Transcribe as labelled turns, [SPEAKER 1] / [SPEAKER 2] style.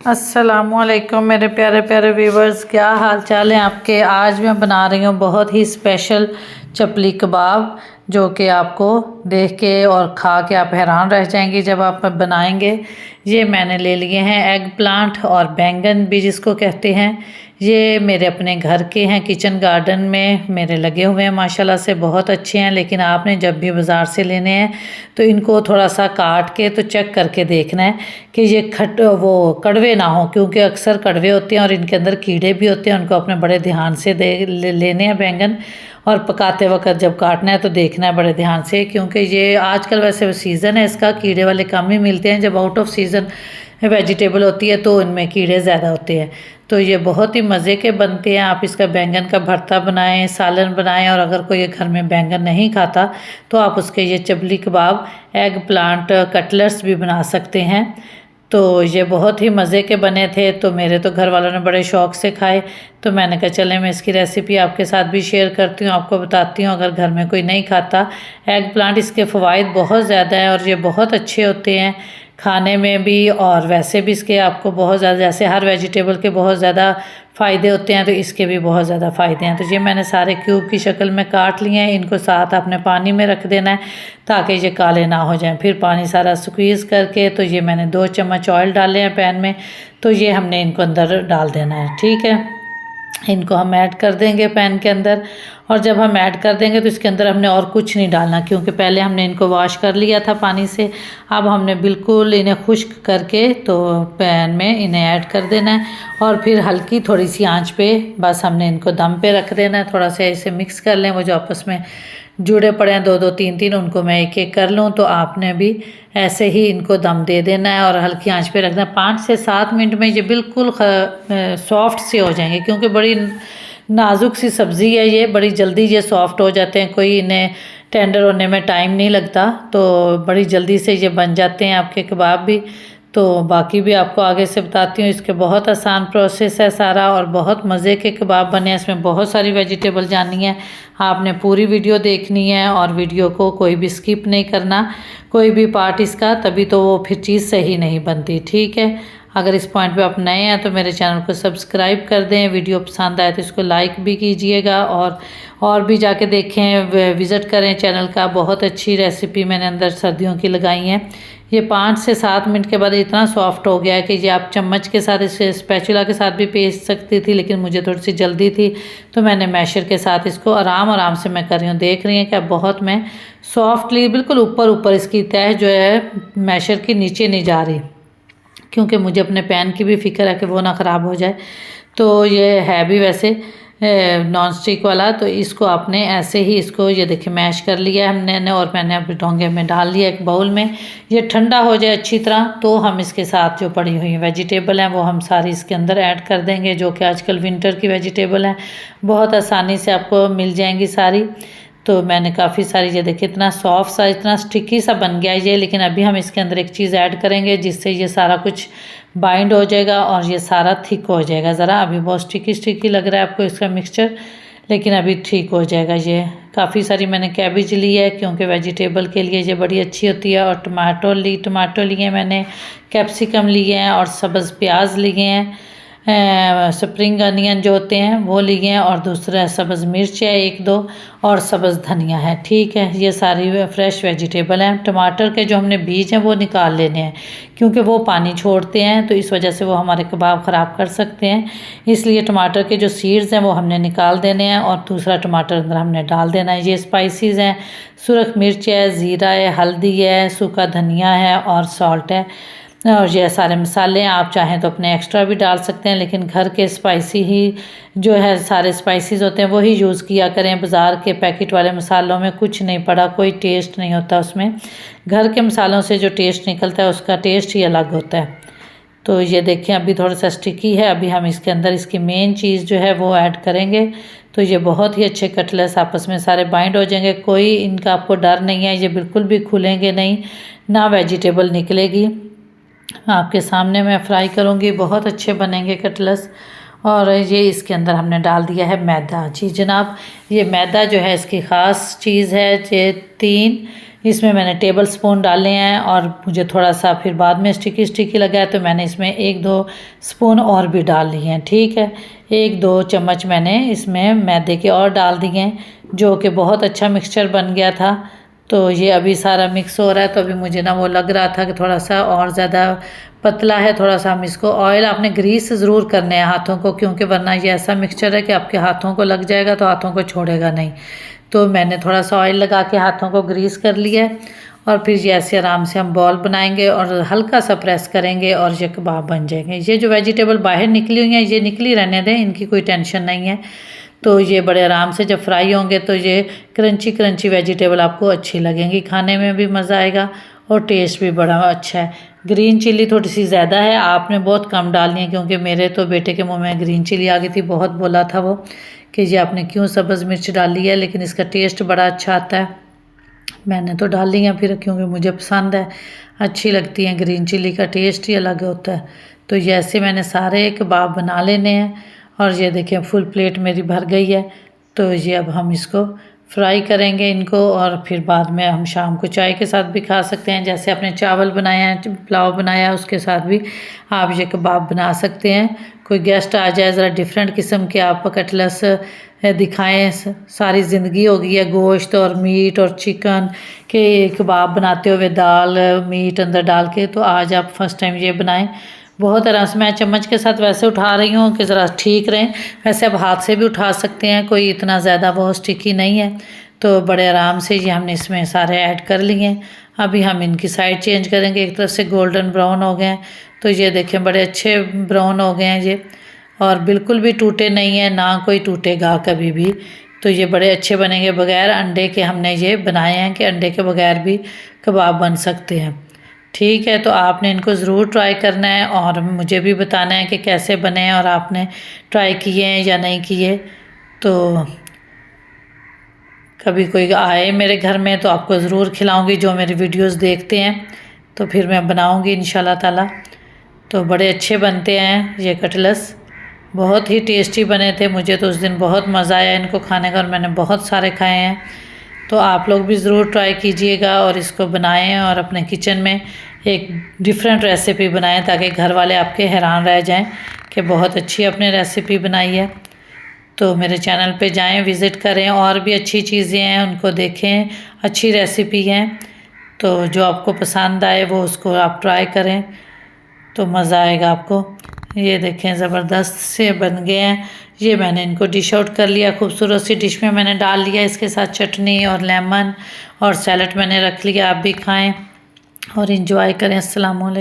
[SPEAKER 1] अस्सलामुअलैकुम मेरे प्यारे प्यारे व्यूवर्स, क्या हाल चाल है आपके। आज मैं बना रही हूँ बहुत ही स्पेशल चपली कबाब, जो कि आपको देख के और खा के आप हैरान रह जाएंगे जब आप बनाएंगे। ये मैंने ले लिए हैं एग प्लांट और बैंगन भी जिसको कहते हैं। ये मेरे अपने घर के हैं, किचन गार्डन में मेरे लगे हुए हैं, माशाल्लाह से बहुत अच्छे हैं। लेकिन आपने जब भी बाज़ार से लेने हैं तो इनको थोड़ा सा काट के तो चेक करके देखना है कि ये वो कड़वे ना हो, क्योंकि अक्सर कड़वे होते हैं और इनके अंदर कीड़े भी होते हैं। उनको अपने बड़े ध्यान से लेने हैं बैंगन, और पकाते वक्त जब काटना है तो देखना है बड़े ध्यान से, क्योंकि ये आजकल वैसे सीज़न है इसका, कीड़े वाले कम ही मिलते हैं। जब आउट ऑफ सीज़न वेजिटेबल होती है तो इनमें कीड़े ज़्यादा होते हैं। तो ये बहुत ही मज़े के बनते हैं। आप इसका बैंगन का भरता बनाएं, सालन बनाएं, और अगर कोई घर में बैंगन नहीं खाता तो आप उसके ये चपली कबाब, एग प्लांट कटलेट्स भी बना सकते हैं। तो ये बहुत ही मज़े के बने थे, तो मेरे तो घर वालों ने बड़े शौक़ से खाए। तो मैंने कहा चले मैं इसकी रेसिपी आपके साथ भी शेयर करती हूँ, आपको बताती हूँ अगर घर में कोई नहीं खाता। एग प्लांट इसके फ़वाइद बहुत ज़्यादा हैं और ये बहुत अच्छे होते हैं खाने में भी, और वैसे भी इसके आपको बहुत ज़्यादा, जैसे हर वेजिटेबल के बहुत ज़्यादा फ़ायदे होते हैं तो इसके भी बहुत ज़्यादा फ़ायदे हैं। तो ये मैंने सारे क्यूब की शक्ल में काट लिए हैं। इनको साथ आपने पानी में रख देना है ताकि ये काले ना हो जाएं। फिर पानी सारा स्क्वीज़ करके, तो ये मैंने 2 चम्मच ऑयल डाले हैं पैन में, तो ये हमने इनको अंदर डाल देना है। ठीक है, इनको हम ऐड कर देंगे पैन के अंदर। और जब हम ऐड कर देंगे तो इसके अंदर हमने और कुछ नहीं डालना, क्योंकि पहले हमने इनको वॉश कर लिया था पानी से। अब हमने बिल्कुल इन्हें खुश्क करके तो पैन में इन्हें ऐड कर देना है, और फिर हल्की थोड़ी सी आंच पे बस हमने इनको दम पे रख देना है। थोड़ा सा ऐसे मिक्स कर लें, वो जो आपस में जुड़े पड़े हैं 2-2 3-3, उनको मैं एक एक कर लूँ। तो आपने भी ऐसे ही इनको दम दे देना है और हल्की आंच पे रखना है। 5 से 7 मिनट में ये बिल्कुल सॉफ्ट से हो जाएंगे, क्योंकि बड़ी नाजुक सी सब्ज़ी है ये, बड़ी जल्दी ये सॉफ्ट हो जाते हैं। कोई इन्हें टेंडर होने में टाइम नहीं लगता, तो बड़ी जल्दी से ये बन जाते हैं आपके कबाब भी। तो बाकी भी आपको आगे से बताती हूँ। इसके बहुत आसान प्रोसेस है सारा, और बहुत मज़े के कबाब बने हैं। इसमें बहुत सारी वेजिटेबल जाननी है, आपने पूरी वीडियो देखनी है और वीडियो को कोई भी स्किप नहीं करना, कोई भी पार्ट इसका, तभी तो वो फिर चीज़ सही नहीं बनती। ठीक है, अगर इस पॉइंट पे आप नए हैं तो मेरे चैनल को सब्सक्राइब कर दें। वीडियो पसंद आए तो इसको लाइक भी कीजिएगा, और भी जाके देखें, विज़िट करें चैनल का। बहुत अच्छी रेसिपी मैंने अंदर सर्दियों की लगाई हैं। ये 5 से 7 मिनट के बाद इतना सॉफ्ट हो गया है कि ये आप चम्मच के साथ, इसे स्पैचुला के साथ भी पीस सकती थी, लेकिन मुझे थोड़ी सी जल्दी थी तो मैंने मैशर के साथ इसको आराम से मैं कर रही हूँ। देख रही हैं कि अब बहुत मैं सॉफ्टली बिल्कुल ऊपर ऊपर इसकी तह जो है मैशर की नीचे नहीं जा रही, क्योंकि मुझे अपने पैन की भी फ़िक्र है कि वो ना ख़राब हो जाए। तो ये है भी वैसे नॉन स्टिक वाला, तो इसको आपने ऐसे ही, इसको ये देखिए मैश कर लिया है हमने, और मैंने अभी डोंगे में डाल लिया एक बाउल में। ये ठंडा हो जाए अच्छी तरह तो हम इसके साथ जो पड़ी हुई वेजिटेबल हैं वो हम सारी इसके अंदर ऐड कर देंगे, जो कि आजकल विंटर की वेजिटेबल हैं, बहुत आसानी से आपको मिल जाएंगी सारी। तो मैंने काफ़ी सारी, ये देखिए इतना सॉफ्ट सा, इतना स्टिकी सा बन गया ये। लेकिन अभी हम इसके अंदर एक चीज़ ऐड करेंगे जिससे ये सारा कुछ बाइंड हो जाएगा और ये सारा थिक हो जाएगा। ज़रा अभी बहुत स्टिकी स्टिकी लग रहा है आपको इसका मिक्सचर, लेकिन अभी ठीक हो जाएगा। ये काफ़ी सारी मैंने कैबेज ली है, क्योंकि वेजिटेबल के लिए ये बड़ी अच्छी होती है। और टमाटो लिए मैंने, कैप्सिकम लिए हैं, और सब्ज़ प्याज लिए हैं, स्प्रिंग अनियन जो होते हैं वो लिए हैं, और दूसरा सब्ज़ मिर्च है 1-2, और सब्ज़ धनिया है। ठीक है, ये सारी फ्रेश वेजिटेबल हैं। टमाटर के जो हमने बीज हैं वो निकाल लेने हैं, क्योंकि वो पानी छोड़ते हैं, तो इस वजह से वो हमारे कबाब ख़राब कर सकते हैं। इसलिए टमाटर के जो सीड्स हैं वो हमने निकाल देने हैं, और दूसरा टमाटर अंदर हमने डाल देना है। ये स्पाइसेस हैं, सुरख मिर्च है, ज़ीरा है, हल्दी है, सूखा धनिया है, और सॉल्ट है, और ये सारे मसाले हैं। आप चाहें तो अपने एक्स्ट्रा भी डाल सकते हैं, लेकिन घर के स्पाइसी ही जो है सारे स्पाइसेस होते हैं वही यूज़ किया करें। बाज़ार के पैकेट वाले मसालों में कुछ नहीं पड़ा, कोई टेस्ट नहीं होता उसमें। घर के मसालों से जो टेस्ट निकलता है उसका टेस्ट ही अलग होता है। तो ये देखें अभी थोड़ा सा स्टिकी है, अभी हम इसके अंदर इसकी मेन चीज़ जो है वो ऐड करेंगे। तो ये बहुत ही अच्छे कटलेट्स आपस में सारे बाइंड हो जाएंगे, कोई इनका आपको डर नहीं है, ये बिल्कुल भी खुलेंगे नहीं, ना वेजिटेबल निकलेगी। आपके सामने मैं फ्राई करूँगी, बहुत अच्छे बनेंगे कटलेट्स। और ये इसके अंदर हमने डाल दिया है मैदा। जी जनाब, ये मैदा जो है इसकी ख़ास चीज़ है। ये 3 इसमें मैंने टेबल स्पून डाले हैं और मुझे थोड़ा सा फिर बाद में स्टिकी स्टिकी लगा है तो मैंने इसमें 1-2 स्पून और भी डाल लिए हैं। ठीक है, 1-2 चम्मच मैंने इसमें मैदे के और डाल दिए हैं, जो कि बहुत अच्छा मिक्सचर बन गया था। तो ये अभी सारा मिक्स हो रहा है, तो अभी मुझे ना वो लग रहा था कि थोड़ा सा और ज़्यादा पतला है, थोड़ा सा हम इसको ऑयल आपने ग्रीस ज़रूर करने हैं हाथों को, क्योंकि वरना ये ऐसा मिक्सचर है कि आपके हाथों को लग जाएगा तो हाथों को छोड़ेगा नहीं। तो मैंने थोड़ा सा ऑयल लगा के हाथों को ग्रीस कर लिया है और फिर ये ऐसे आराम से हम बॉल बनाएंगे और हल्का सा प्रेस करेंगे और ये कबाब बन जाएंगे। ये जो वेजिटेबल बाहर निकली हुई हैं ये निकली रहने दें, इनकी कोई टेंशन नहीं है। तो ये बड़े आराम से जब फ्राई होंगे तो ये क्रंची क्रंची वेजिटेबल आपको अच्छी लगेंगी, खाने में भी मज़ा आएगा और टेस्ट भी बड़ा अच्छा है। ग्रीन चिल्ली थोड़ी सी ज़्यादा है, आपने बहुत कम डालनी है, क्योंकि मेरे तो बेटे के मुंह में ग्रीन चिल्ली आ गई थी, बहुत बोला था वो कि ये आपने क्यों सब्ज़ मिर्च डाली है, लेकिन इसका टेस्ट बड़ा अच्छा आता है। मैंने तो डाल ली है फिर, क्योंकि मुझे पसंद है, अच्छी लगती है, ग्रीन चिल्ली का टेस्ट ही अलग होता है। तो ये ऐसे मैंने सारे कबाब बना लेने हैं और ये देखिए फुल प्लेट मेरी भर गई है। तो ये अब हम इसको फ्राई करेंगे इनको और फिर बाद में हम शाम को चाय के साथ भी खा सकते हैं। जैसे आपने चावल बनाया है, पुलाव बनाया है, उसके साथ भी आप ये कबाब बना सकते हैं। कोई गेस्ट आ जाए, ज़रा डिफरेंट किस्म के आप कटलेट्स दिखाएं। सारी ज़िंदगी हो गई है गोश्त और मीट और चिकन के कबाब बनाते हुए, दाल मीट अंदर डाल के, तो आज आप फर्स्ट टाइम ये बनाएं। बहुत आराम से, मैं चम्मच के साथ वैसे उठा रही हूँ कि ज़रा ठीक रहें, वैसे आप हाथ से भी उठा सकते हैं, कोई इतना ज़्यादा वो स्टिकी नहीं है। तो बड़े आराम से ये हमने इसमें सारे ऐड कर लिए हैं। अभी हम इनकी साइड चेंज करेंगे, एक तरफ से गोल्डन ब्राउन हो गए हैं, तो ये देखें बड़े अच्छे ब्राउन हो गए हैं ये, और बिल्कुल भी टूटे नहीं हैं, ना कोई टूटेगा कभी भी। तो ये बड़े अच्छे बनेंगे, बग़ैर अंडे के हमने ये बनाए हैं कि अंडे के बगैर भी कबाब बन सकते हैं। ठीक है, तो आपने इनको ज़रूर ट्राई करना है और मुझे भी बताना है कि कैसे बने हैं और आपने ट्राई किए हैं या नहीं किए। तो कभी कोई आए मेरे घर में तो आपको ज़रूर खिलाऊंगी, जो मेरी वीडियोस देखते हैं, तो फिर मैं बनाऊंगी इंशाल्लाह ताला। तो बड़े अच्छे बनते हैं ये कटलेट्स, बहुत ही टेस्टी बने थे, मुझे तो उस दिन बहुत मज़ा आया इनको खाने का और मैंने बहुत सारे खाए हैं। तो आप लोग भी ज़रूर ट्राई कीजिएगा और इसको बनाएं और अपने किचन में एक डिफरेंट रेसिपी बनाएं, ताकि घर वाले आपके हैरान रह जाएं कि बहुत अच्छी आपने रेसिपी बनाई है। तो मेरे चैनल पे जाएं, विज़िट करें, और भी अच्छी चीज़ें हैं उनको देखें, अच्छी रेसिपी हैं, तो जो आपको पसंद आए वो उसको आप ट्राई करें, तो मज़ा आएगा आपको। ये देखें ज़बरदस्त से बन गए हैं। ये मैंने इनको डिश आउट कर लिया, खूबसूरत सी डिश में मैंने डाल लिया, इसके साथ चटनी और लेमन और सैलड मैंने रख लिया। आप भी खाएं और इंजॉय करें। अस्सलाम वालेकुम।